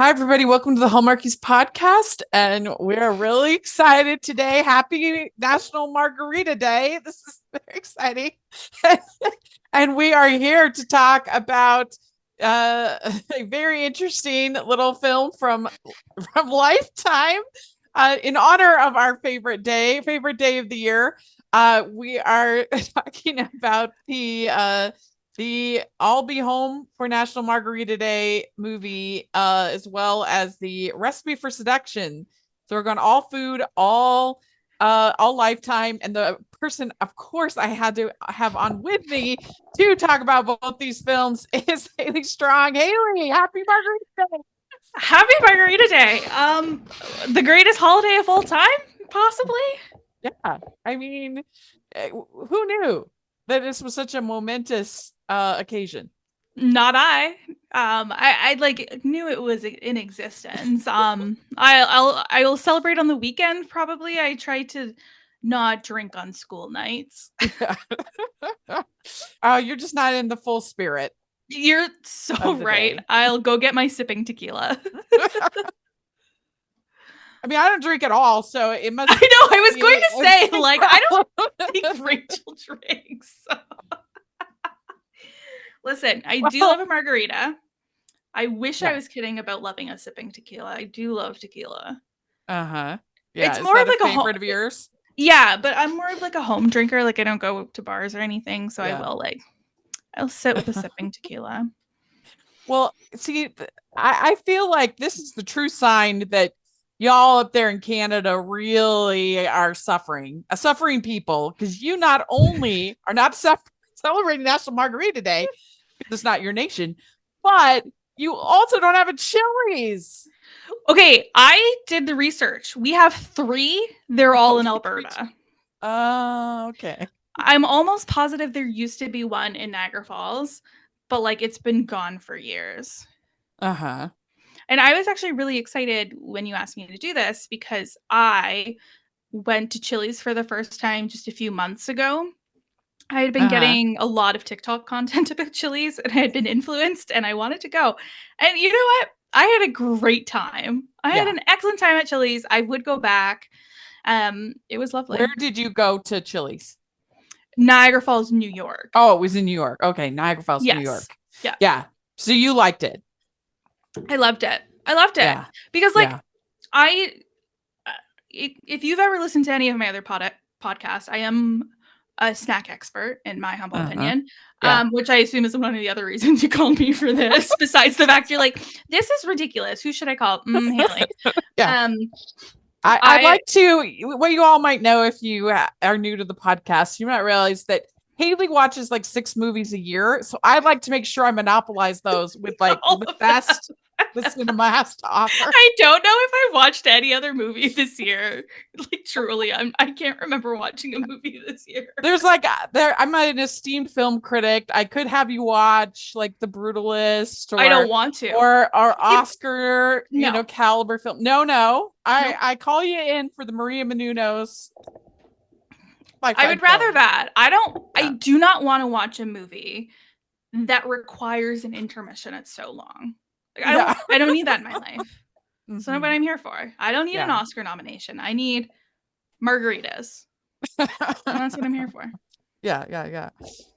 Hi, everybody. Welcome to the Hallmarkies podcast. And we're really excited today. Happy National Margarita Day. This is very exciting. And we are here to talk about a very interesting little film from Lifetime in honor of our favorite day of the year. We are talking about the I'll Be Home for National Margarita Day movie, as well as the Recipe for Seduction. So we're going all food, all Lifetime. And the person, of course, I had to have on with me to talk about both these films is Haley Strong. Haley, happy Margarita Day. Happy Margarita Day. The greatest holiday of all time, possibly. Yeah. I mean, who knew that this was such a momentous occasion? Not I. I like knew it was in existence. I will celebrate on the weekend. Probably. I try to not drink on school nights. You're just not in the full spirit. You're so right. Day. I'll go get my sipping tequila. I mean, I don't drink at all, so it must. I know. I was going to say, like, I don't think Rachel drinks. So. Listen, I do love a margarita. I wish I was kidding about loving a sipping tequila. I do love tequila. Uh-huh. Yeah. It's more of like a favorite of yours? Yeah, but I'm more of like a home drinker. Like I don't go to bars or anything, so I'll sit with a sipping tequila. Well, see, I feel like this is the true sign that y'all up there in Canada really are suffering people, because you not only are not celebrating National Margarita Day, it's not your nation, but you also don't have a Chili's. Okay, I did the research. We have 3. They're all in Alberta. Okay. I'm almost positive there used to be one in Niagara Falls, but like it's been gone for years. Uh-huh. And I was actually really excited when you asked me to do this, because I went to Chili's for the first time just a few months ago. I had been getting a lot of TikTok content about Chili's, and I had been influenced, and I wanted to go. And you know what? I had a great time. I had an excellent time at Chili's. I would go back. It was lovely. Where did you go to Chili's? Niagara Falls, New York. Oh, it was in New York. Okay, Niagara Falls, New York. Yeah. Yeah. So you liked it. I loved it. Yeah. Because if you've ever listened to any of my other podcasts, I am a snack expert, in my humble opinion, which I assume is one of the other reasons you called me for this, besides the fact you're like, this is ridiculous. Who should I call? Haley. Yeah. I'd like to, what you all might know if you are new to the podcast, you might realize that Haley watches like 6 movies a year. So I'd like to make sure I monopolize those with like the best the cinema has to offer. I don't know if I watched any other movie this year. Like truly, I can't remember watching a movie this year. There's I'm an esteemed film critic. I could have you watch like The Brutalist, or I don't want to, or Oscar, caliber film. No. I call you in for the Maria Menounos. I would rather that. I do not want to watch a movie that requires an intermission. It's so long. Like, I don't need that in my life. That's not what I'm here for. I don't need an Oscar nomination. I need margaritas. And that's what I'm here for. Yeah.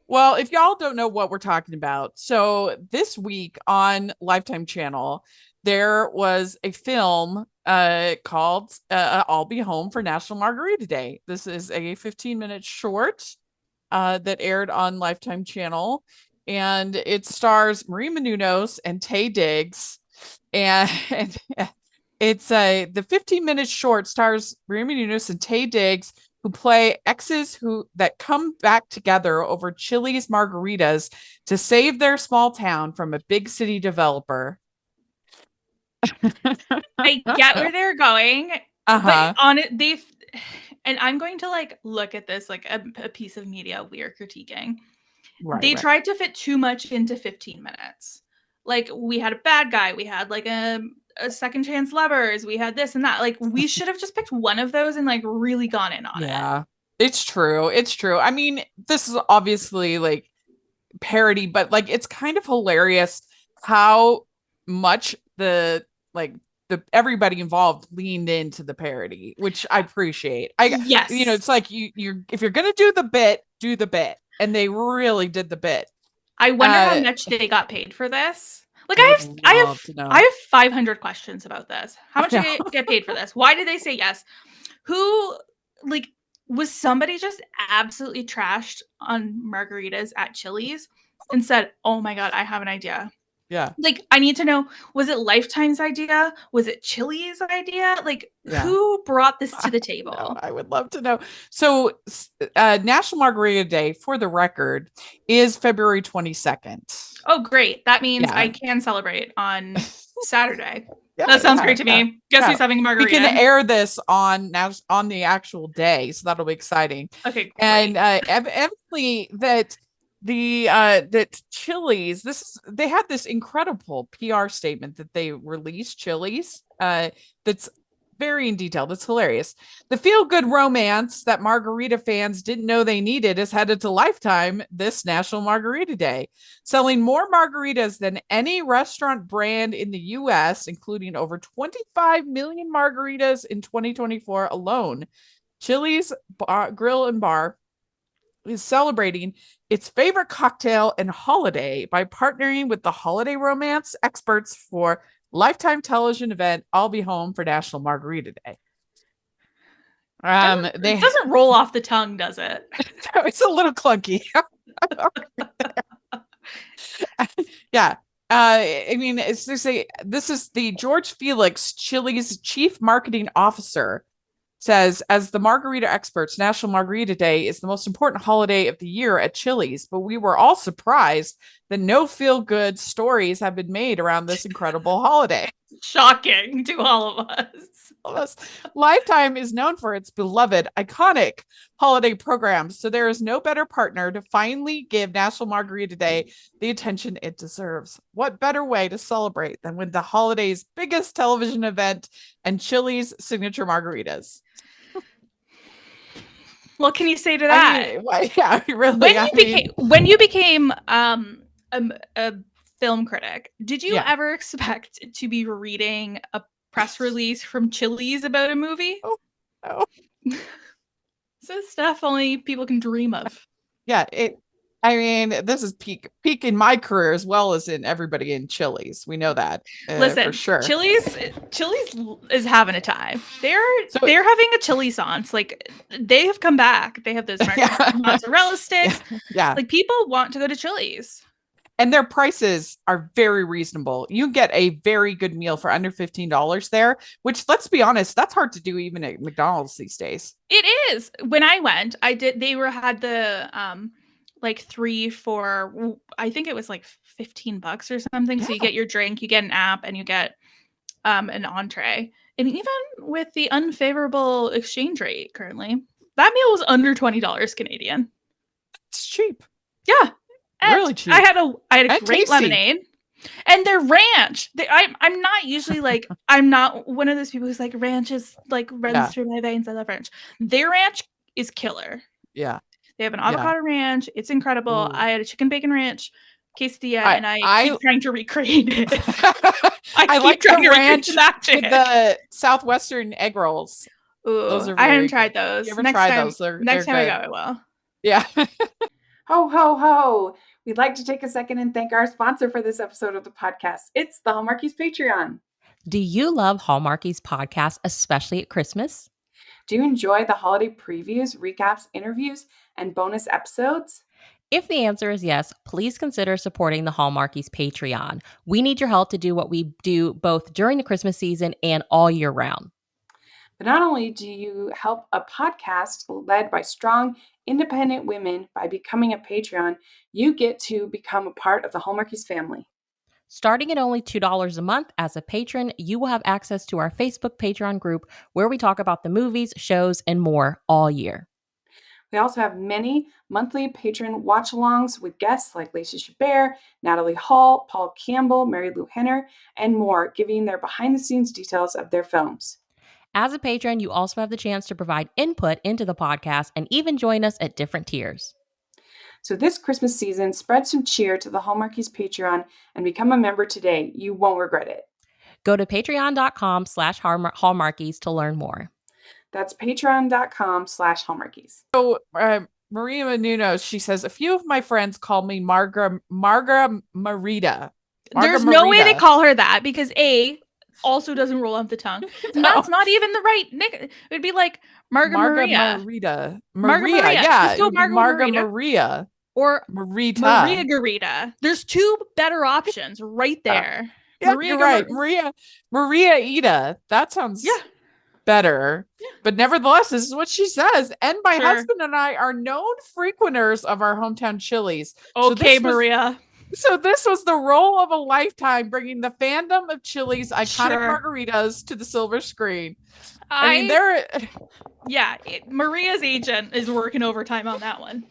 Well, if y'all don't know what we're talking about, so this week on Lifetime Channel, there was a film called I'll Be Home for National Margarita Day. This is a 15-minute short that aired on Lifetime Channel, and it stars Marie Menounos and Taye Diggs, and it's the 15-minute short stars Marie Menounos and Taye Diggs, who play exes that come back together over Chili's margaritas to save their small town from a big city developer. I get where they're going, but on it, and I'm going to like look at this like a piece of media we are critiquing. They tried to fit too much into 15 minutes. Like we had a bad guy, we had like a second chance lovers, we had this and that. Like we should have just picked one of those and like really gone in on it. Yeah, it's true. I mean, this is obviously like parody, but like it's kind of hilarious how much the like everybody involved leaned into the parody, which I appreciate. Yes. It's like you're if you're gonna do the bit, do the bit, and they really did the bit. I wonder how much they got paid for this. Like I would love to know. I have 500 questions about this. How much did they get paid for this? Why did they say yes? Who, like, was somebody just absolutely trashed on margaritas at Chili's and said, "Oh my God, I have an idea." Yeah. Like, I need to know, was it Lifetime's idea? Was it Chili's idea? Like, who brought this to the table? I would love to know. So, National Margarita Day, for the record, is February 22nd. Oh, great. That means I can celebrate on Saturday. Yeah, that sounds great to me. Guess who's having a margarita? We can air this on the actual day, so that'll be exciting. Okay, great. And evidently that that Chili's, they had this incredible PR statement that they released. Chili's, that's very in detail. That's hilarious. The feel-good romance that margarita fans didn't know they needed is headed to Lifetime this National Margarita Day, selling more margaritas than any restaurant brand in the U.S., including over 25 million margaritas in 2024 alone. Chili's Grill and Bar is celebrating its favorite cocktail and holiday by partnering with the holiday romance experts for Lifetime television event I'll Be Home for National Margarita Day. It doesn't roll off the tongue, does it? It's a little clunky. Yeah. I mean, this is the George Felix, Chili's chief marketing officer, says, as the margarita experts, National Margarita Day is the most important holiday of the year at Chili's, but we were all surprised that no feel-good stories have been made around this incredible holiday. Shocking to all of us. Lifetime is known for its beloved, iconic holiday programs, so there is no better partner to finally give National Margarita Day the attention it deserves. What better way to celebrate than with the holiday's biggest television event and Chili's signature margaritas? What can you say to that? When you became a film critic, did you ever expect to be reading a press release from Chili's about a movie? Oh, no. So stuff only people can dream of. Yeah, this is peak in my career as well as in everybody in Chili's. We know that. Listen, for sure. Chili's is having a time. They're having a Chili-sance. Like, they have come back. They have those mozzarella sticks. Yeah. Like, people want to go to Chili's. And their prices are very reasonable. You get a very good meal for under $15 there, which, let's be honest, that's hard to do even at McDonald's these days. It is. When I went, they had the like 3 for, I think it was like $15 or something. Yeah. So you get your drink, you get an app, and you get an entree. And even with the unfavorable exchange rate currently, that meal was under $20 Canadian. It's cheap. Yeah. And really cheap. I had a great tasty lemonade. And their ranch, I'm not usually like, I'm not one of those people who's like, ranch is like runs through my veins. I love ranch. Their ranch is killer. Yeah. They have an avocado ranch. It's incredible. Ooh. I had a chicken bacon ranch quesadilla, and I keep trying to recreate it. I like the ranch with the Southwestern egg rolls. Ooh, those are I haven't tried those. You ever tried those? Next time I go, I will. Yeah. Ho, ho, ho. We'd like to take a second and thank our sponsor for this episode of the podcast. It's the Hallmarkies Patreon. Do you love Hallmarkies podcast, especially at Christmas? Do you enjoy the holiday previews, recaps, interviews, and bonus episodes? If the answer is yes, please consider supporting the Hallmarkies Patreon. We need your help to do what we do both during the Christmas season and all year round. But not only do you help a podcast led by strong, independent women by becoming a Patreon, you get to become a part of the Hallmarkies family. Starting at only $2 a month as a patron, you will have access to our Facebook Patreon group where we talk about the movies, shows, and more all year. We also have many monthly patron watch-alongs with guests like Lacey Chabert, Natalie Hall, Paul Campbell, Mary Lou Henner, and more, giving their behind-the-scenes details of their films. As a patron, you also have the chance to provide input into the podcast and even join us at different tiers. So this Christmas season, spread some cheer to the Hallmarkies Patreon and become a member today. You won't regret it. Go to patreon.com/hallmarkies to learn more. That's patreon.com/hallmarkies. So Maria Menounos, she says, a few of my friends call me Margarita. There's no way to call her that because A, also doesn't roll off the tongue. And that's not even the right nick. It'd be like Margarita. Maria. Yeah. Let's go Margarita. Maria. Or Marita. Maria Garita. There's two better options right there. Yeah, you're right. Maria Ida. That sounds better. Yeah. But nevertheless, this is what she says. And my husband and I are known frequenters of our hometown Chili's. Okay, Maria. So this was the role of a lifetime, bringing the fandom of Chili's iconic margaritas to the silver screen. I mean, Maria's agent is working overtime on that one.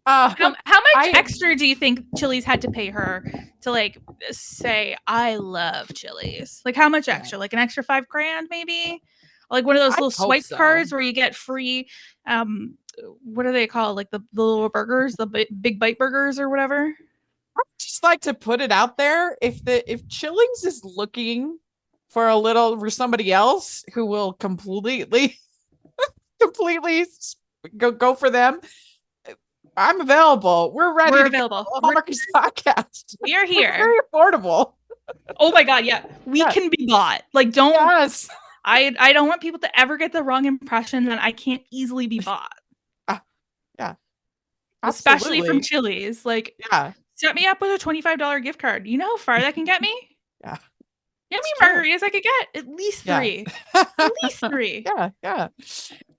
How much extra do you think Chili's had to pay her to like say I love Chili's? Like how much extra? Like an extra $5,000 maybe? Like one of those little swipe cards where you get free what are they called? Like the little burgers, the big bite burgers or whatever. I just like to put it out there. If Chili's is looking for somebody else who will completely go for them, I'm available. We're ready. We're available. Hallmarkies podcast. We are here. Very affordable. Oh my god, yeah. We can be bought. Like don't. Yes. I don't want people to ever get the wrong impression that I can't easily be bought. Yeah. Especially from Chili's. Like, set me up with a $25 gift card. You know how far that can get me? Yeah. How many margaritas I could get? At least 3. At least 3. Yeah.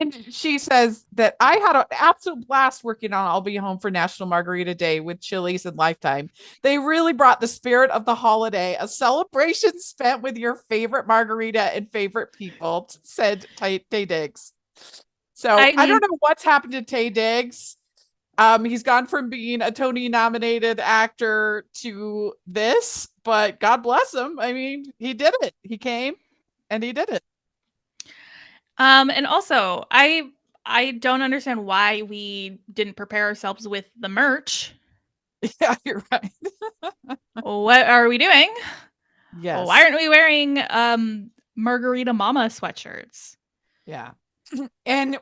And she says that I had an absolute blast working on I'll Be Home for National Margarita Day with Chili's and Lifetime. They really brought the spirit of the holiday, a celebration spent with your favorite margarita and favorite people, said Tay Diggs. So I don't know what's happened to Tay Diggs. He's gone from being a Tony-nominated actor to this, but God bless him. I mean, he did it. He came and he did it. And also, I don't understand why we didn't prepare ourselves with the merch. Yeah, you're right. What are we doing? Yes. Why aren't we wearing Margarita Mama sweatshirts? Yeah. And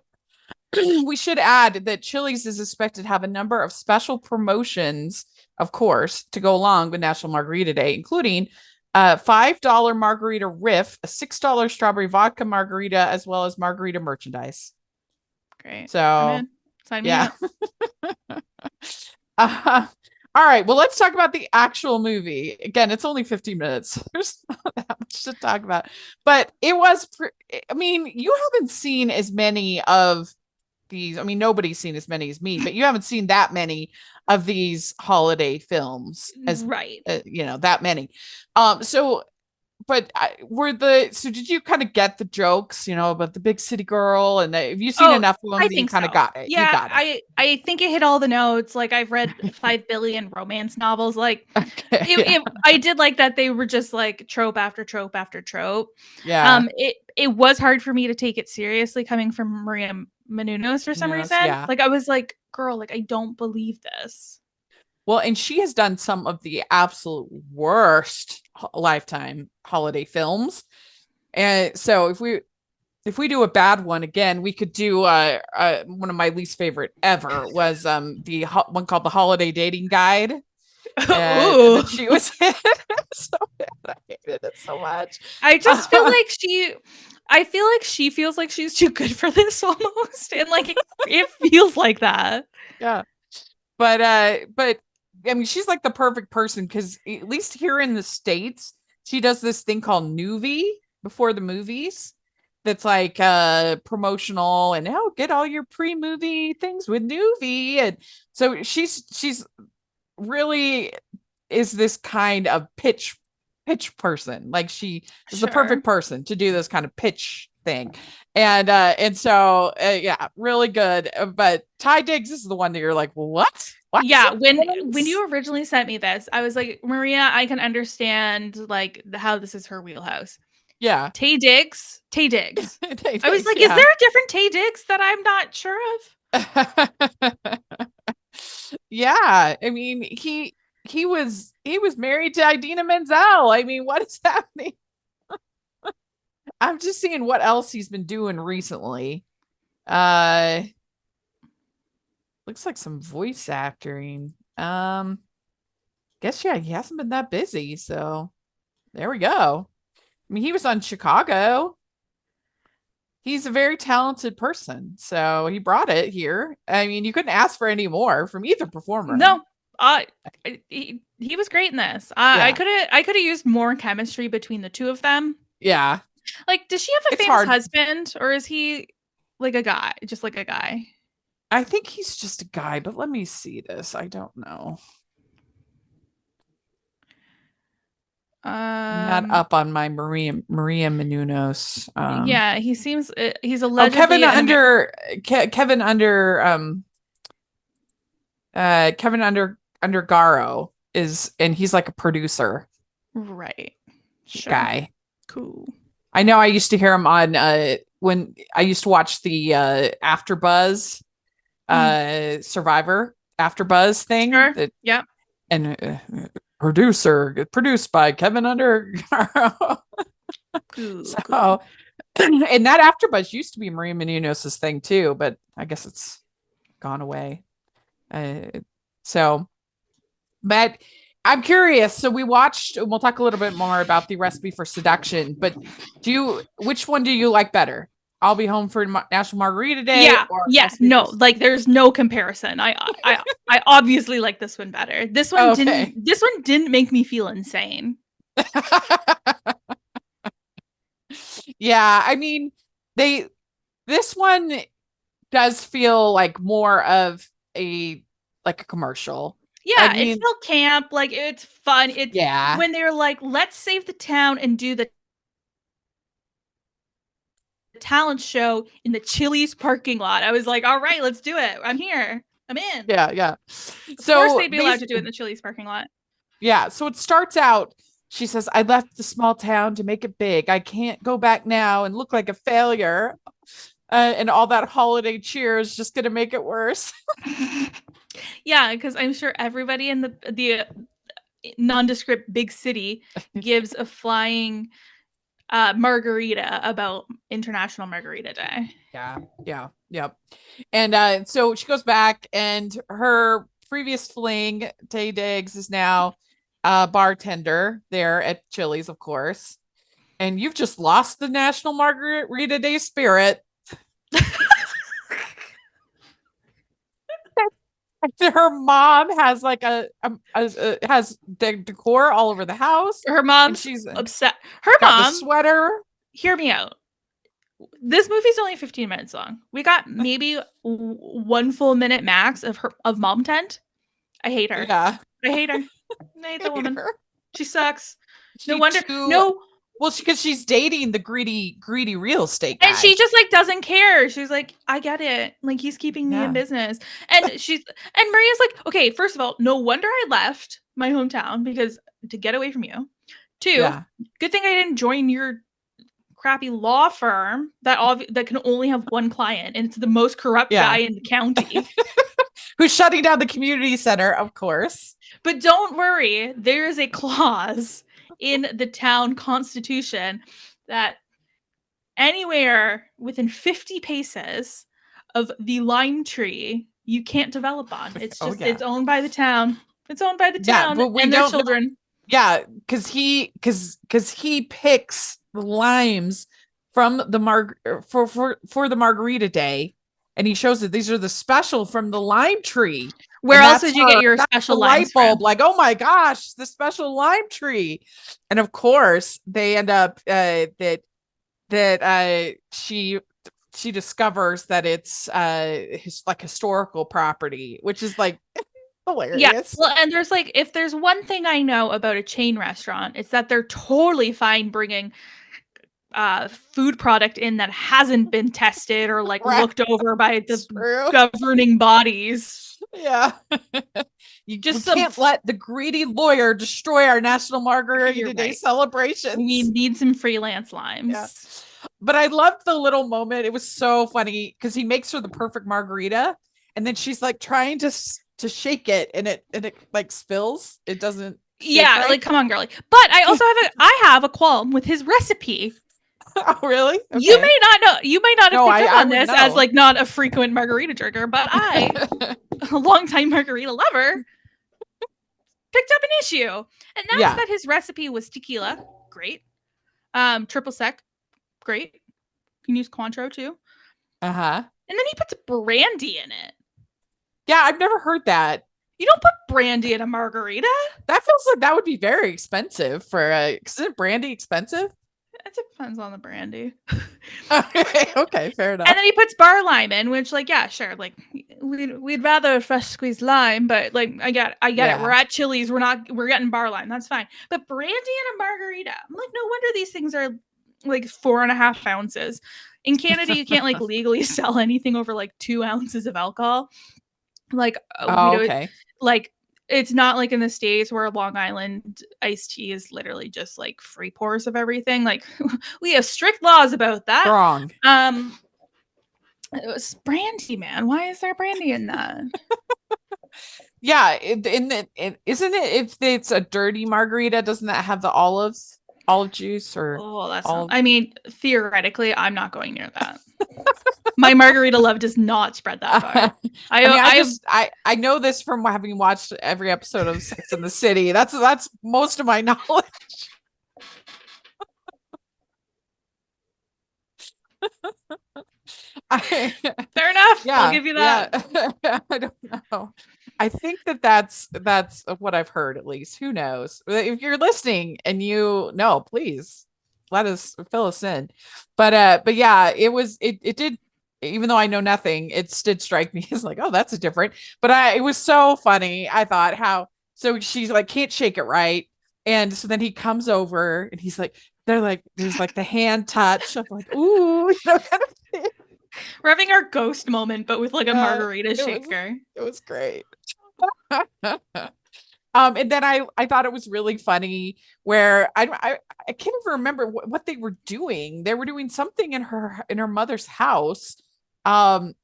we should add that Chili's is expected to have a number of special promotions, of course, to go along with National Margarita Day, including $5 margarita riff, a $6 strawberry vodka margarita, as well as margarita merchandise. Great. So, sign me up. All right. Well, let's talk about the actual movie. Again, it's only 15 minutes. There's not that much to talk about. But it was, you haven't seen as many of these. I mean, nobody's seen as many as me, but you haven't seen that many of these holiday films as that many. So did you kind of get the jokes, about the big city girl, and have you seen enough of them that you kind of got it? Yeah, you got it. I think it hit all the notes. Like I've read 5 billion romance novels. Like I did like that they were just like trope after trope after trope. Yeah. It was hard for me to take it seriously coming from Maria Menounos for some reason. Yeah. Like I was like, girl, like I don't believe this. Well, and she has done some of the absolute worst Lifetime holiday films. And so if we do a bad one again, we could do one of my least favorite ever was the one called The Holiday Dating Guide. And she was so bad. I hated it so much. I just feel like she feels like she's too good for this almost. And like it feels like that. Yeah. But I mean, she's like the perfect person because at least here in the States, she does this thing called Noovie before the movies. That's like promotional and get all your pre-movie things with Noovie. And so she's really is this kind of pitch person. Like she is the perfect person to do this kind of pitch thing. And so really good. But Ty Diggs is the one that you're like, what? Yeah, when you originally sent me this, I was like, Maria, I can understand like how this is her wheelhouse. Yeah. Tay Diggs. Tay Diggs, I was like, is there a different Tay Diggs that I'm not sure of? Yeah. I mean, he he was married to Idina Menzel. I mean, what is happening? I'm just seeing what else he's been doing recently. Looks like some voice acting. Guess he hasn't been that busy, so there we go. I mean, he was on Chicago. He's a very talented person, so he brought it here. I mean, you couldn't ask for any more from either performer. No, he was great in this. I could have used more chemistry between the two of them. Yeah. Like, does she have a famous husband, or is he like a guy, just like a guy? I think he's just a guy, but let me see this. I don't know. I'm not up on my Maria Menounos. Yeah, he seems he's allegedly Kevin Undergaro is, and he's like a producer, right? Sure. Guy. Cool. I know. I used to hear him on when I used to watch the AfterBuzz Survivor AfterBuzz thing. Sure. Yeah. And produced by Kevin Undergaro. So, and that AfterBuzz used to be Maria Menounos' thing too, but I guess it's gone away. But I'm curious. So we'll talk a little bit more about the recipe for seduction, but which one do you like better? I'll Be Home for National Margarita Day. Yeah. No, like there's no comparison. I obviously like this one better. This one didn't make me feel insane. Yeah. I mean, this one does feel like more of a commercial. Yeah, I mean, it's still camp. Like, it's fun. It's when they're like, let's save the town and do the talent show in the Chili's parking lot. I was like, all right, let's do it. I'm here. I'm in. Yeah. Of course they'd be allowed to do it in the Chili's parking lot. Yeah. So it starts out, she says, I left the small town to make it big. I can't go back now and look like a failure. And all that holiday cheer is just going to make it worse. Yeah, because I'm sure everybody in the nondescript big city gives a flying margarita about International Margarita Day. Yeah. And so she goes back, and her previous fling, Tay Diggs, is now a bartender there at Chili's, of course. And you've just lost the National Margarita Day spirit. Her mom has like has decor all over the house. Her mom's she's upset. Her mom sweater. Hear me out. This movie's only 15 minutes long. We got maybe 1 full minute max of mom tent. I hate her. Yeah, I hate her. I hate the woman. Her. She sucks. No. Well, because she's dating the greedy real estate guy. And she just like doesn't care. She's like, I get it. Like, he's keeping me in business. And Maria's like, okay, first of all, no wonder I left my hometown because to get away from you. 2, good thing I didn't join your crappy law firm that can only have one client, and it's the most corrupt guy in the county. Who's shutting down the community center, of course. But don't worry, there is a clause in the town constitution that anywhere within 50 paces of the lime tree you can't develop on. It's just it's owned by the town. It's owned by the town and their children. Yeah, because he picks the limes from the for the Margarita Day, and he shows that these are the special from the lime tree. Where else did you get your special light bulb? Like, oh my gosh, the special lime tree. And of course, they end up that she discovers that it's historical property, which is like hilarious. Yeah. Well, and there's like, if there's one thing I know about a chain restaurant, it's that they're totally fine bringing food product in that hasn't been tested or like looked over by the governing bodies. Yeah. You can't let the greedy lawyer destroy our National Margarita Day celebration. We need some freelance limes. Yeah. But I loved the little moment. It was so funny because he makes her the perfect margarita, and then she's like trying to to shake it and it like spills. It doesn't. Yeah, right? like come on, girly. But I have a qualm with his recipe. Oh, really? Okay. You may not know. You might not have picked up on this know. as like not a frequent margarita drinker, but I, a longtime margarita lover, picked up an issue, and that's that his recipe was tequila, great, triple sec, great. You can use Cointreau too. And then he puts brandy in it. Yeah, I've never heard that. You don't put brandy in a margarita? That feels like that would be very expensive for isn't brandy expensive? It depends on the brandy. Okay, fair enough. And then he puts bar lime in, which, like, yeah, sure, like we'd rather a fresh squeezed lime, but like I get it. We're at Chili's, we're getting bar lime, that's fine. But brandy in a margarita, I'm like, no wonder these things are like 4.5 ounces. In Canada, you can't like legally sell anything over like 2 ounces of alcohol. Like, okay. Like, it's not like in the States where Long Island iced tea is literally just like free pours of everything. Like, we have strict laws about that. Wrong. It was brandy, man. Why is there brandy in that? Yeah, isn't it if it's a dirty margarita, doesn't that have the olive juice or? Oh, that's I mean, theoretically, I'm not going near that. My margarita love does not spread that far. I know this from having watched every episode of Sex and the City. That's most of my knowledge. Fair enough. Yeah, I'll give you that. Yeah. I don't know. I think that's what I've heard, at least. Who knows? If you're listening and you know, please fill us in. But yeah, it did. Even though I know nothing, it did strike me as like, oh, that's a different. But it was so funny. I thought so she's like can't shake it right, and so then he comes over and he's like, there's like the hand touch. I'm like, ooh, kind of thing. We're having our ghost moment, but with like a margarita shaker. It was great. And then I thought it was really funny where I can't even remember what they were doing. They were doing something in her mother's house. And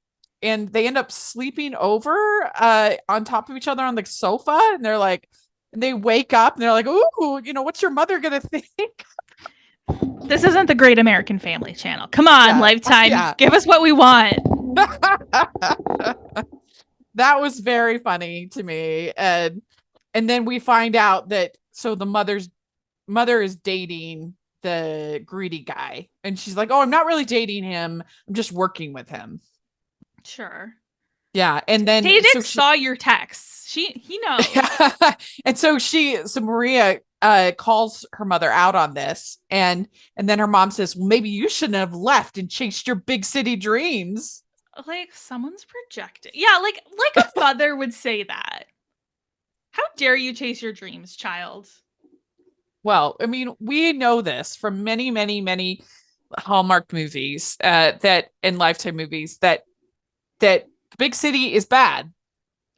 they end up sleeping over on top of each other on the sofa, and they're like, and they wake up and they're like, ooh, what's your mother gonna think? This isn't the Great American Family Channel. Come on, Lifetime. Give us what we want. That was very funny to me. And then we find out that so the mother is dating the greedy guy, and she's like, oh, I'm not really dating him, I'm just working with him. Sure. Yeah. And then he saw your texts. He knows. And so Maria calls her mother out on this, and then her mom says, well, maybe you shouldn't have left and chased your big city dreams. Like, someone's projecting. Yeah, like a mother would say that. How dare you chase your dreams, child? Well, I mean, we know this from many, many, many Hallmark movies and Lifetime movies that the big city is bad.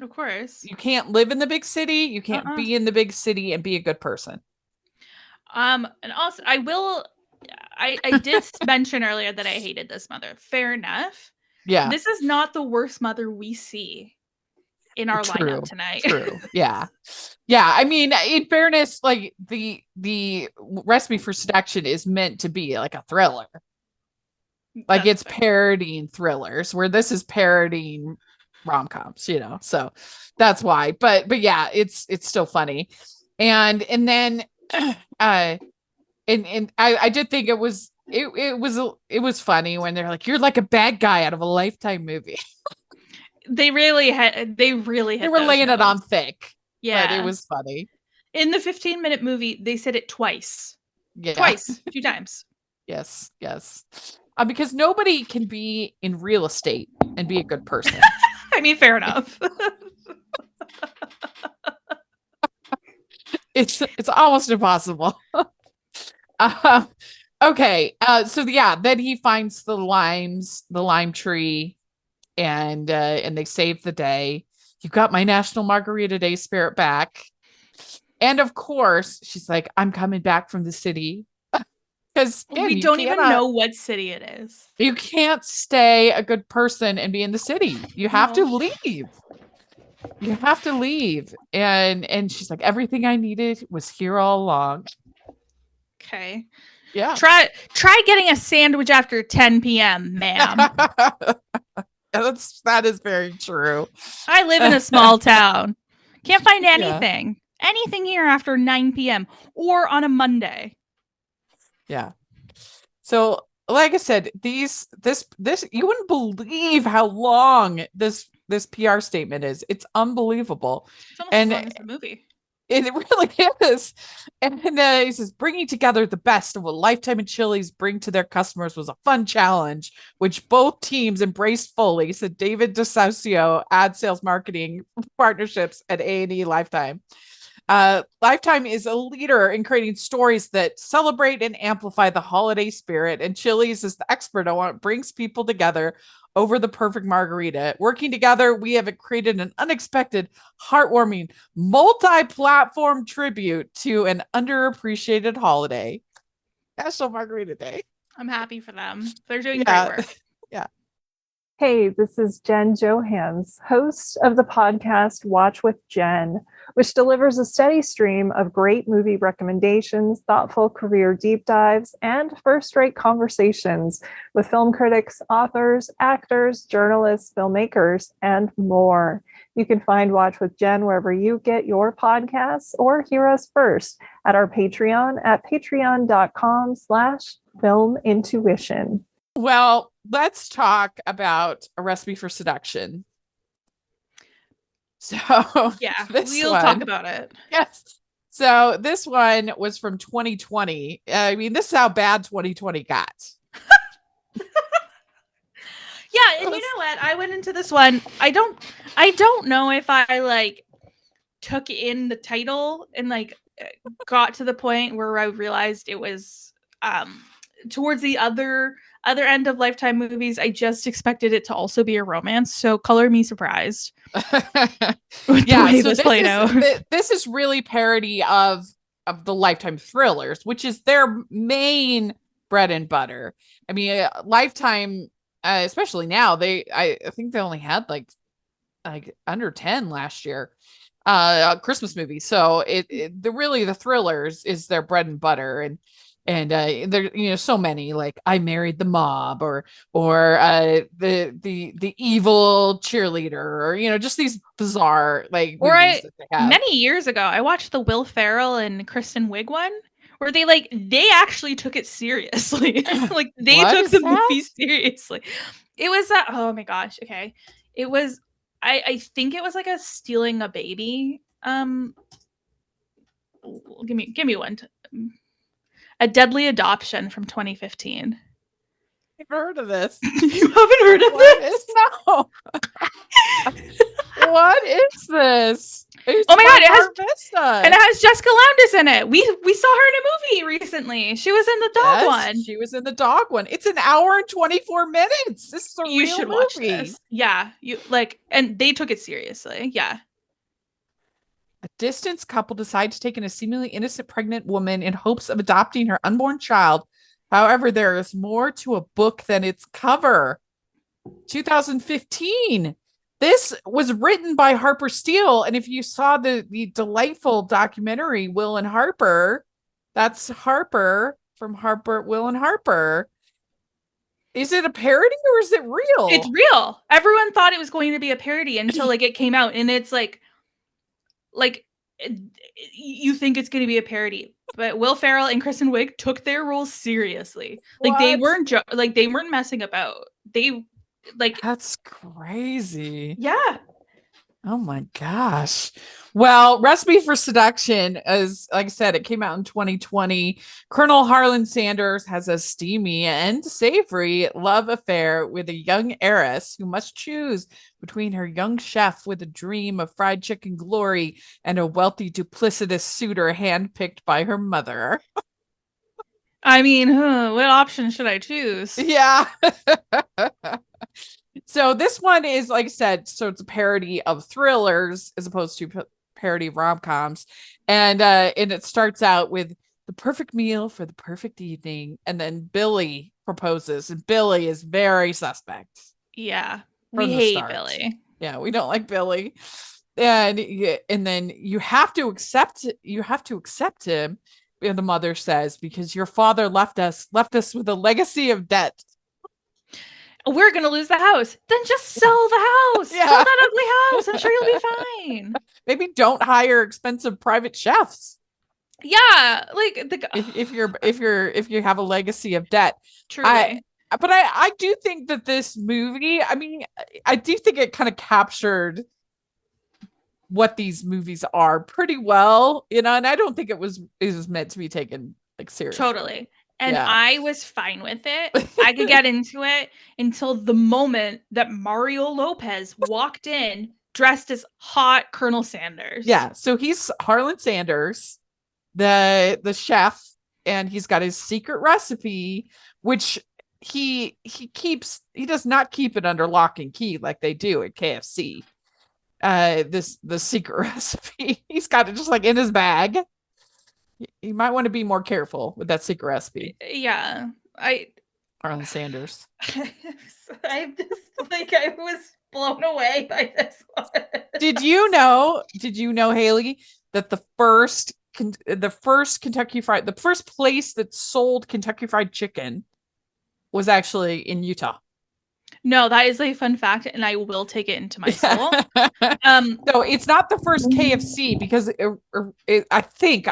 Of course. You can't live in the big city. You can't be in the big city and be a good person. And also, I did mention earlier that I hated this mother. Fair enough. Yeah. This is not the worst mother we see in our lineup tonight. True. Yeah. Yeah. I mean, in fairness, like the Recipe for Seduction is meant to be like a thriller. Like it's parodying thrillers, where this is parodying rom-coms, so that's why. But yeah, it's still funny. And then I did think it was funny when they're like, you're like a bad guy out of a Lifetime movie. They were laying it on thick. Yeah, but it was funny. In the 15-minute movie, they said it twice. Yeah. Twice, a few times. Yes. Because nobody can be in real estate and be a good person. I mean, fair enough. It's almost impossible. Okay. So yeah, then he finds the lime tree, and they save the day. You got my National Margarita Day spirit back. And of course, she's like, I'm coming back from the city. Because we don't even know what city it is. You can't stay a good person and be in the city. You have to leave. You have to leave. And she's like, everything I needed was here all along. Okay. Yeah. Try getting a sandwich after 10 p.m., ma'am. That is very true. I live in a small town. Can't find Yeah. anything. Anything here after 9 p.m. or on a Monday. Yeah. So, like I said, this you wouldn't believe how long this PR statement is. It's unbelievable. It's almost as long as the movie. It really is. And he says, bringing together the best of what Lifetime and Chili's bring to their customers was a fun challenge, which both teams embraced fully, said David DeSaucio, ad sales marketing partnerships at A&E Lifetime. Lifetime is a leader in creating stories that celebrate and amplify the holiday spirit, and Chili's is the expert on what brings people together over the perfect margarita. Working together, we have created an unexpected, heartwarming, multi-platform tribute to an underappreciated holiday. National Margarita Day. I'm happy for them. They're doing great work. Yeah. Hey, this is Jen Johans, host of the podcast Watch with Jen, which delivers a steady stream of great movie recommendations, thoughtful career deep dives, and first-rate conversations with film critics, authors, actors, journalists, filmmakers, and more. You can find Watch with Jen wherever you get your podcasts or hear us first at our Patreon at patreon.com/filmintuition. Well, let's talk about A Recipe for Seduction. So yeah, we'll talk about it. Yes. So this one was from 2020. I mean, this is how bad 2020 got. Yeah, and you know what? I went into this one. I don't know if I like took in the title and like got to the point where I realized it was towards the other end of Lifetime movies. I just expected it to also be a romance. So color me surprised. Yeah, so this is really parody of the Lifetime thrillers, which is their main bread and butter. I mean, Lifetime, especially now, I think they only had like under 10 last year. Christmas movie. So the thrillers is their bread and butter, and there so many like I Married the Mob or the evil cheerleader or just these bizarre like movies that they have. Many years ago I watched the Will Ferrell and Kristen Wiig one where they actually took it seriously. Like they took the movie seriously. It was oh my gosh, okay. It was I think it was like a stealing a baby. Give me one. A Deadly Adoption from 2015. I've heard of this. You haven't heard of this? No. What is this? Oh my god, it has Jessica Lowndes in it. We saw her in a movie recently. She was in the dog one. She was in the dog one. It's an hour and 24 minutes. This is a you real should movie. Watch this. Yeah, and they took it seriously. Yeah. A distant couple decide to take in a seemingly innocent pregnant woman in hopes of adopting her unborn child. However, there is more to a book than its cover. 2015. This was written by Harper Steele. And if you saw the delightful documentary, Will and Harper, that's Harper from Harper, Will and Harper. Is it a parody or is it real? It's real. Everyone thought it was going to be a parody until it came out. And it's like you think it's going to be a parody, but Will Ferrell and Kristen Wiig took their roles seriously. Like they weren't they weren't messing about. That's crazy. Yeah. Oh my gosh. Well, Recipe for Seduction is, like I said, it came out in 2020. Colonel Harlan Sanders has a steamy and savory love affair with a young heiress who must choose between her young chef with a dream of fried chicken glory and a wealthy, duplicitous suitor handpicked by her mother. I mean, what option should I choose? Yeah. So this one is, like I said, so it's a parody of thrillers as opposed to parody of rom-coms. And it starts out with the perfect meal for the perfect evening. And then Billy proposes, and Billy is very suspect. Yeah. We hate Billy. Yeah, we don't like Billy. and then you have to accept him, and the mother says, because your father left us with a legacy of debt. We're gonna lose the house. Then just sell the house. Yeah. Sell that ugly house. I'm sure you'll be fine. Maybe don't hire expensive private chefs. Yeah, like If you have a legacy of debt. Truly. But I do think that this movie, I mean, I do think it kind of captured what these movies are pretty well, and I don't think it was meant to be taken like seriously. Totally. And I was fine with it. I could get into it until the moment that Mario Lopez walked in dressed as hot Colonel Sanders. Yeah, so he's Harlan Sanders, the chef, and he's got his secret recipe, which he does not keep it under lock and key like they do at KFC. The secret recipe, he's got it just like in his bag. You might want to be more careful with that secret recipe. Yeah, Harlan Sanders. I just like I was blown away by this one. Did you know, Haley, that the first Kentucky Fried, the first place that sold Kentucky Fried Chicken was actually in Utah? No, that is a fun fact, and I will take it into my soul. No, it's not the first KFC, because I think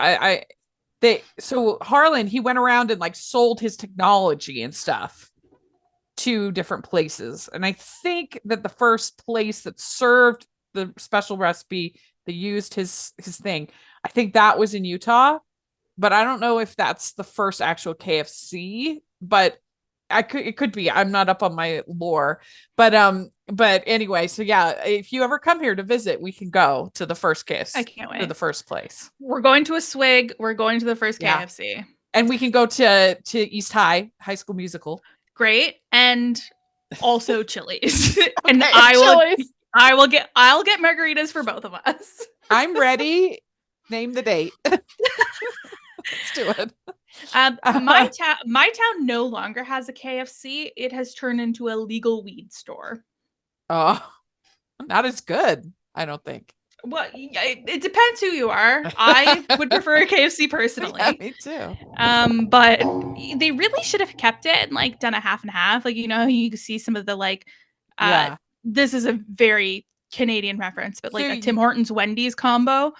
so Harlan, he went around and like sold his technology and stuff to different places, and I think that the first place that served the special recipe, that used his thing, I think that was in Utah, but I don't know if that's the first actual KFC, but it could be. I'm not up on my lore, but anyway, so yeah, if you ever come here to visit, we can go to the first KFC. I can't wait. To the first place. We're going to a swig. We're going to the first KFC. And we can go to East High School Musical. Great. And also Chili's. And Okay, I'll get margaritas for both of us. I'm ready. Name the date. Let's do it. My town no longer has a KFC. It has turned into a legal weed store. Oh, not as good, I don't think. Well, it depends who you are. I would prefer a KFC personally. Yeah, me too. But they really should have kept it and like done a half and half. Like, you can see some of the like, this is a very Canadian reference, but like a Tim Hortons Wendy's combo.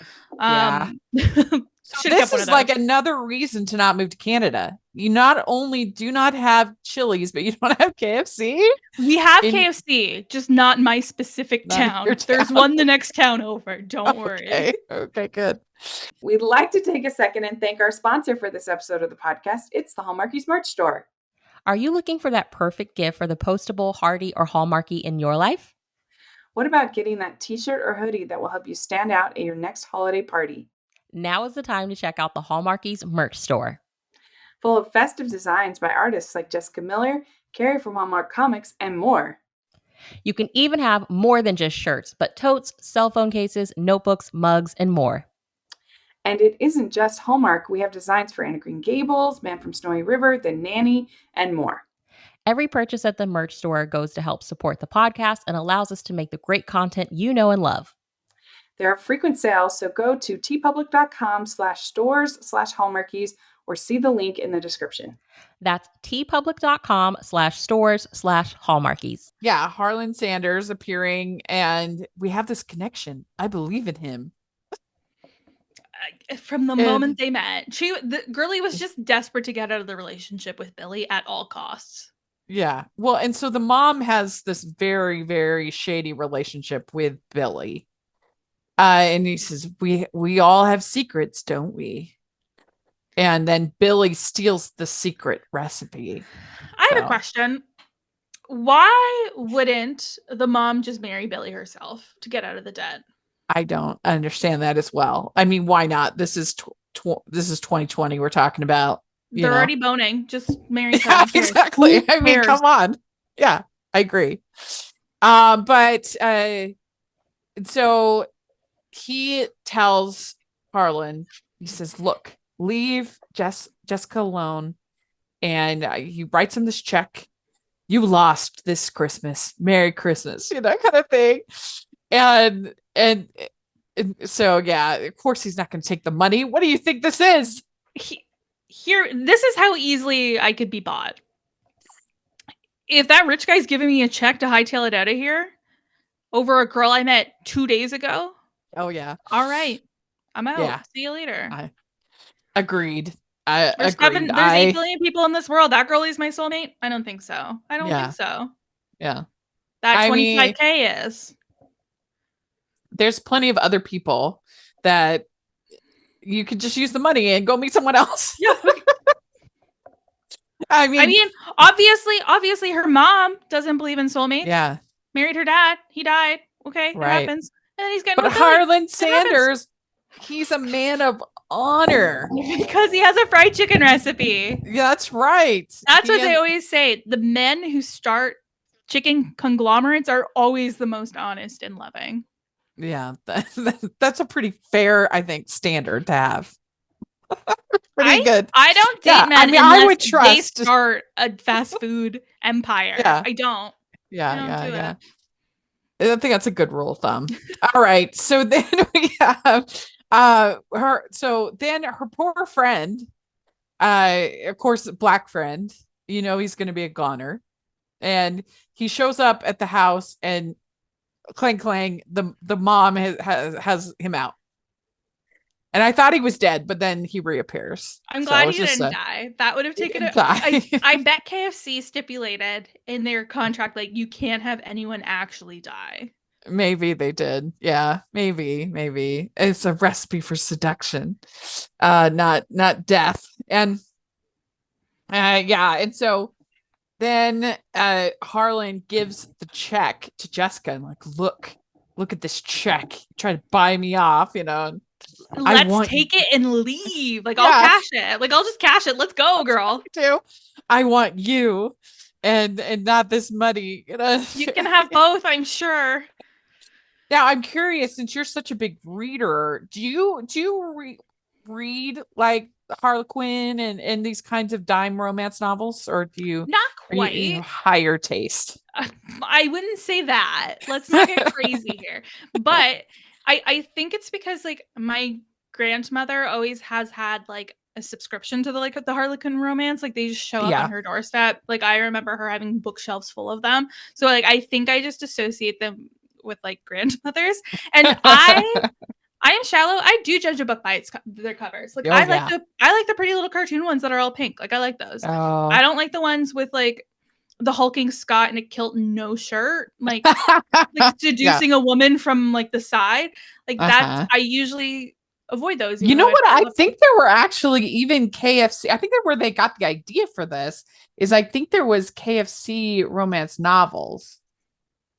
So this is like another reason to not move to Canada. You not only do not have Chili's, but you don't have KFC. We have KFC, just not in my specific town. There's one the next town over. Don't worry. Okay, good. We'd like to take a second and thank our sponsor for this episode of the podcast. It's the Hallmarkies merch store. Are you looking for that perfect gift for the postable, Hardy, or Hallmarky in your life? What about getting that t-shirt or hoodie that will help you stand out at your next holiday party? Now is the time to check out the Hallmarkies merch store. Full of festive designs by artists like Jessica Miller, Carrie from Hallmark Comics, and more. You can even have more than just shirts, but totes, cell phone cases, notebooks, mugs, and more. And it isn't just Hallmark. We have designs for Anna Green Gables, Man from Snowy River, The Nanny, and more. Every purchase at the merch store goes to help support the podcast and allows us to make the great content you know and love. There are frequent sales, so go to tpublic.com/stores/Hallmarkies or see the link in the description. That's tpublic.com/stores/Hallmarkies. Yeah, Harlan Sanders appearing, and we have this connection. I believe in him. From the moment they met, the girlie was just desperate to get out of the relationship with Billy at all costs. Yeah. Well, and so the mom has this very, very shady relationship with Billy. And he says, we all have secrets, don't we? And then Billy steals the secret recipe. I have a question. Why wouldn't the mom just marry Billy herself to get out of the debt? I don't understand that as well. I mean, why not? This is 2020 we're talking about. They're already boning. Just marry each other. Yeah, exactly. I mean, come on. Yeah, I agree. So he tells Harlan, he says, look, leave Jessica alone. And he writes him this check. You lost this Christmas. Merry Christmas. That kind of thing. And So yeah, of course he's not going to take the money. What do you think this is? This is how easily I could be bought. If that rich guy's giving me a check to hightail it out of here over a girl I met 2 days ago, Oh yeah, all right, I'm out. Yeah. See you later. Agreed. There's Agreed. 8 billion people in this world. That girl is my soulmate? I don't think so. I don't think so. Yeah. That I mean, 25K is. There's plenty of other people that you could just use the money and go meet someone else. Yeah. I mean, obviously her mom doesn't believe in soulmates. Yeah. Married her dad. He died. Okay. It Right. happens. And then he's getting But Harlan Sanders, he's a man of honor. Because he has a fried chicken recipe. Yeah, that's right. That's what they always say. The men who start chicken conglomerates are always the most honest and loving. Yeah, that's a pretty fair, I think, standard to have. Pretty good. I don't date men. I mean, I would trust they start a fast food empire. Yeah. I don't. Yeah. I think that's a good rule of thumb. All right. So then we have her. So then her poor friend, of course, black friend. You know he's going to be a goner, and he shows up at the house and clang clang. The mom has him out. And I thought he was dead, but then he reappears. I'm glad he didn't die. That would have taken it. I bet KFC stipulated in their contract, like, you can't have anyone actually die. Maybe they did. Yeah, maybe. It's a recipe for seduction, not death. And and so then Harlan gives the check to Jessica and like, look at this check. Try to buy me off, you know. Let's take it and leave. Like, I'll cash it. Like, I'll just cash it. Let's go, girl. Too. I want you and not this money. You know? You can have both, I'm sure. Now, I'm curious, since you're such a big reader, do you read like Harlequin and these kinds of dime romance novels, or do you not quite you higher taste? I wouldn't say that. Let's not get crazy here. But I think it's because like my grandmother always has had like a subscription to the Harlequin romance. Like they just show up on her doorstep. Like I remember her having bookshelves full of them. So like I think I just associate them with like grandmothers. And I am shallow. I do judge a book by their covers. Like I like the pretty little cartoon ones that are all pink. Like I like those. Oh. I don't like the ones with like the hulking Scott in a kilt and no shirt, like seducing a woman from like the side. Like that, I usually avoid those. You know what? I think there were actually even KFC. I think that where they got the idea for this is I think there was KFC romance novels.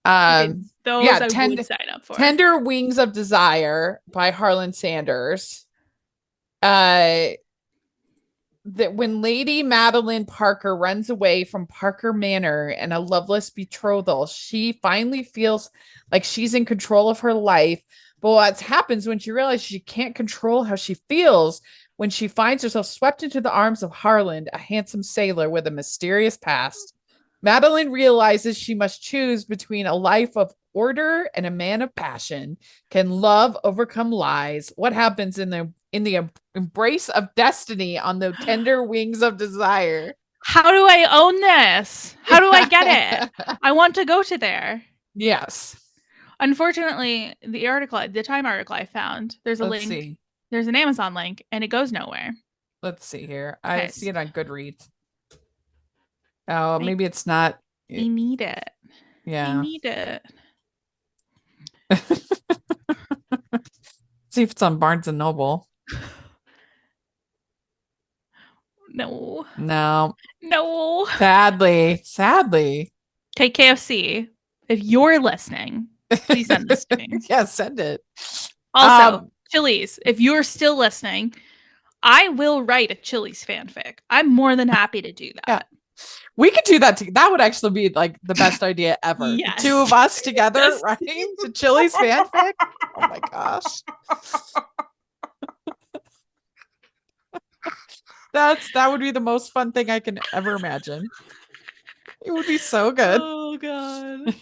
Those I would sign up for. Tender Wings of Desire by Harlan Sanders. That when Lady Madeline Parker runs away from Parker Manor and a loveless betrothal, she finally feels like she's in control of her life. But what happens when she realizes she can't control how she feels when she finds herself swept into the arms of Harlan, a handsome sailor with a mysterious past. Madeline realizes she must choose between a life of order and a man of passion. Can love overcome lies? What happens in the embrace of destiny on the tender wings of desire? How do I own this? How do I get it? I want to go to there. Yes. Unfortunately, the Time article I found, there's a link. See. There's an Amazon link and it goes nowhere. Let's see here. I see it on Goodreads. Oh, maybe it's not. I need it. Yeah. I need it. See if it's on Barnes and Noble. No. Sadly. Okay, KFC, if you're listening, please send this to me. Yeah, send it. Also, Chili's, if you're still listening, I will write a Chili's fanfic. I'm more than happy to do that. Yeah. We could do that. That would actually be like the best idea ever. Yes. The two of us together writing the Chili's fanfic. Oh my gosh. That would be the most fun thing I can ever imagine. It would be so good. Oh god.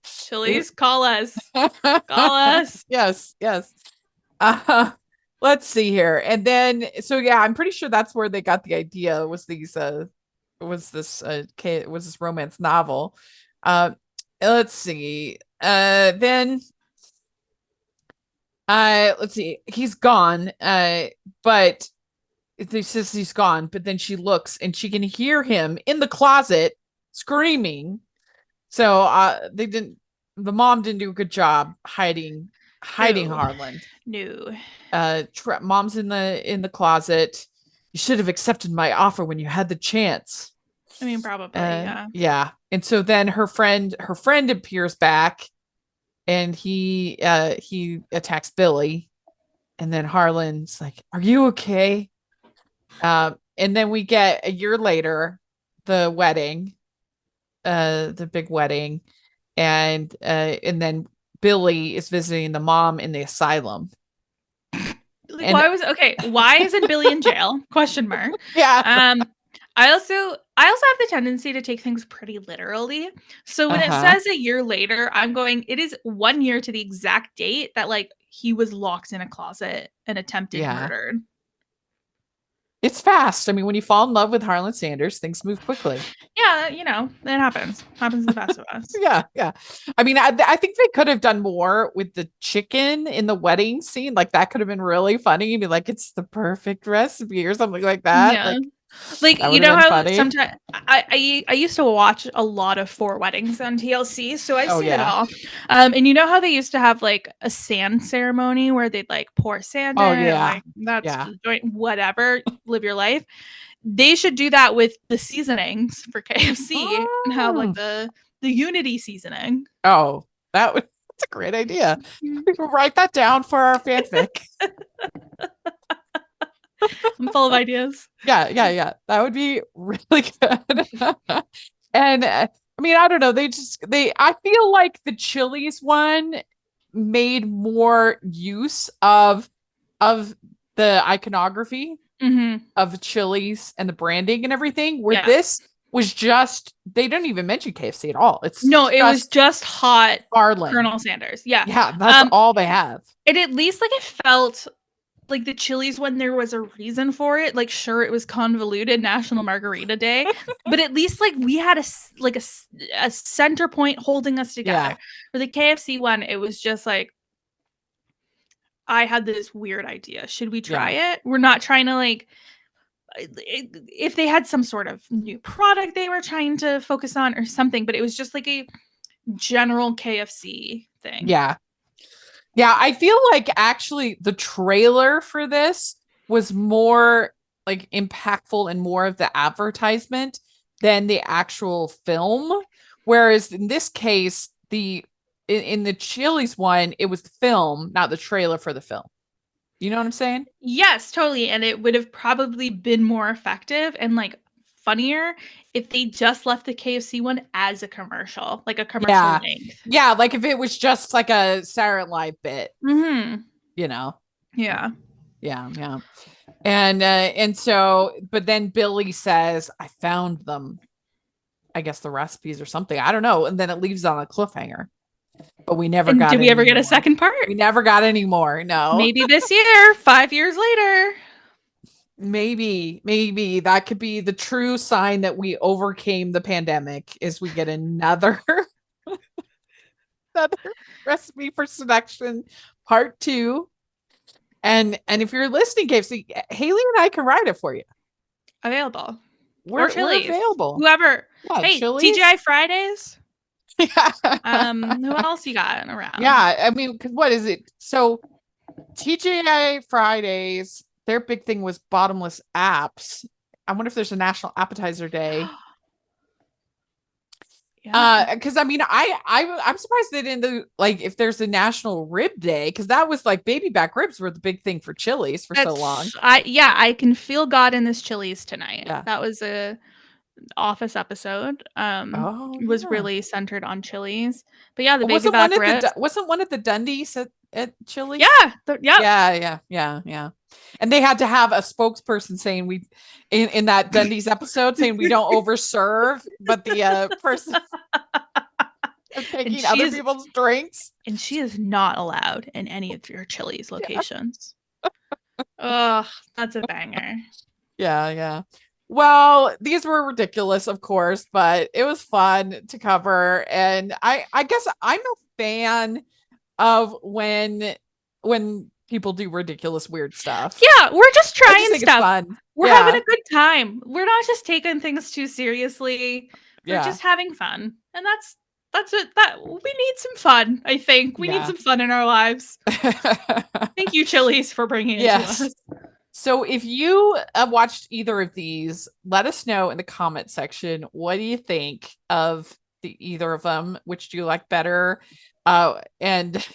Chili's, Chili's, call us. Call us. Yes. Let's see here. And then, so yeah, I'm pretty sure that's where they got the idea was this romance novel. Let's see. Then let's see. He's gone. But it says he's gone, but then she looks and she can hear him in the closet screaming. So the mom didn't do a good job hiding Harlan. No. Mom's in the closet. You should have accepted my offer when you had the chance. I mean, probably, yeah. Yeah. And so then her friend appears back and he attacks Billy. And then Harlan's like, "Are you okay?" And then we get a year later, the wedding, the big wedding. And then Billy is visiting the mom in the asylum. Like, why isn't Billy in jail? Question mark. Yeah. I also have the tendency to take things pretty literally. So when it says a year later, I'm going, it is 1 year to the exact date that like he was locked in a closet and attempted murdered. It's fast. I mean, when you fall in love with Harlan Sanders, things move quickly. Yeah, it happens. Happens to the best of us. Yeah. I mean, I think they could have done more with the chicken in the wedding scene. Like that could have been really funny. You'd be like, it's the perfect recipe or something like that. Yeah. Like you know how sometimes I used to watch a lot of For Weddings on TLC, so I've seen it all. And you know how they used to have like a sand ceremony where they'd like pour sand in. Like, that's whatever, live your life. They should do that with the seasonings for KFC and have like the unity seasoning. Oh, that's a great idea. We can write that down for our fanfic. I'm full of ideas. Yeah. That would be really good. And I mean, I don't know. I feel like the Chili's one made more use of the iconography of Chili's and the branding and everything, where this was just, they don't even mention KFC at all. It was just hot Harlan. Colonel Sanders. Yeah. That's all they have. And at least like it felt like the Chili's when there was a reason for it. Like, sure, it was convoluted National Margarita Day, but at least like we had a center point holding us together. For the KFC one, it was just like, I had this weird idea. Should we try it? We're not trying to like, if they had some sort of new product they were trying to focus on or something, but it was just like a general KFC thing. Yeah, I feel like actually the trailer for this was more like impactful and more of the advertisement than the actual film. Whereas in this case, in the Chili's one, it was the film, not the trailer for the film. You know what I'm saying? Yes, totally. And it would have probably been more effective and like funnier if they just left the KFC one as a commercial, like a commercial length. Yeah, like if it was just like a Saturday Night Live bit. You know? Yeah. And so, but then Billy says, I found them. I guess the recipes or something. I don't know. And then it leaves on a cliffhanger. But we never got Did we ever get a second part? We never got any more. No. Maybe this year, 5 years later. Maybe that could be the true sign that we overcame the pandemic is we get another recipe for seduction part 2. And if you're listening, KFC, Haley and I can write it for you. Available. We're available. Whoever. Hey, Chili's? TGI Fridays. Who else you got around? Yeah, I mean, what is it? So TGI Fridays, their big thing was bottomless apps. I wonder if there's a National Appetizer Day. Because I mean, I'm surprised they didn't do like if there's a National Rib Day, because that was like baby back ribs were the big thing for Chili's for so long. I can feel God in this Chili's tonight. Yeah. That was a Office episode. Was really centered on Chili's, but yeah, the baby back ribs. Wasn't one of the Dundies at Chili's? Yeah. And they had to have a spokesperson saying in that Dundies episode saying we don't overserve, but the person taking other people's drinks. And she is not allowed in any of your Chili's locations. Ugh, that's a banger. Yeah. Well, these were ridiculous, of course, but it was fun to cover. And I guess I'm a fan of when people do ridiculous, weird stuff. Yeah, we're just trying stuff. Fun. We're having a good time. We're not just taking things too seriously. We're just having fun. And that's it. That we need some fun, I think. We need some fun in our lives. Thank you, Chili's, for bringing it to us. So if you watched either of these, let us know in the comment section. What do you think of either of them? Which do you like better? And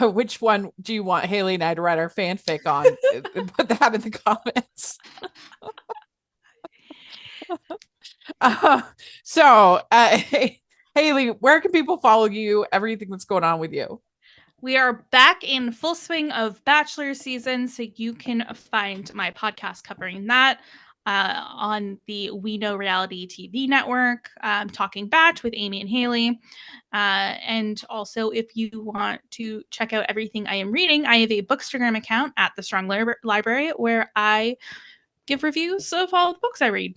which one do you want Haley and I to write our fanfic on? Put that in the comments. Haley, where can people follow you? Everything that's going on with you? We are back in full swing of Bachelor season, so you can find my podcast covering that on the We Know Reality TV network, Talking Batch with Amy and Haley. And also, if you want to check out everything I am reading, I have a Bookstagram account at the Strong Library where I give reviews of all the books I read.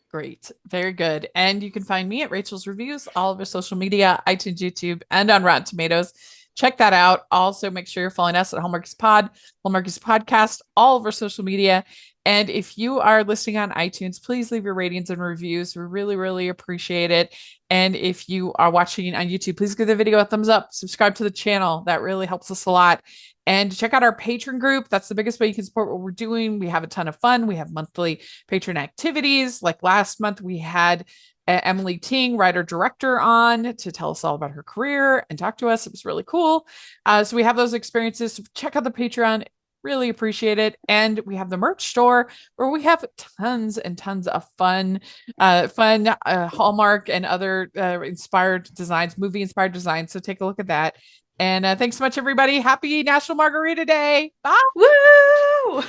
Great. Very good. And you can find me at Rachel's Reviews, all over social media, iTunes, YouTube, and on Rotten Tomatoes. Check that out. Also, make sure you're following us at Hallmarkies Pod, Hallmarkies Podcast, all over social media. And if you are listening on iTunes, please leave your ratings and reviews. We really, really appreciate it. And if you are watching on YouTube, please give the video a thumbs up. Subscribe to the channel. That really helps us a lot. And check out our patron group. That's the biggest way you can support what we're doing. We have a ton of fun. We have monthly patron activities. Like last month, we had Emily Ting, writer-director, on to tell us all about her career and talk to us. It was really cool. So we have those experiences. So check out the Patreon. Really appreciate it. And we have the merch store where we have tons and tons of fun Hallmark and other inspired designs, movie inspired designs. So take a look at that. And thanks so much, everybody. Happy National Margarita Day. Bye. Woo!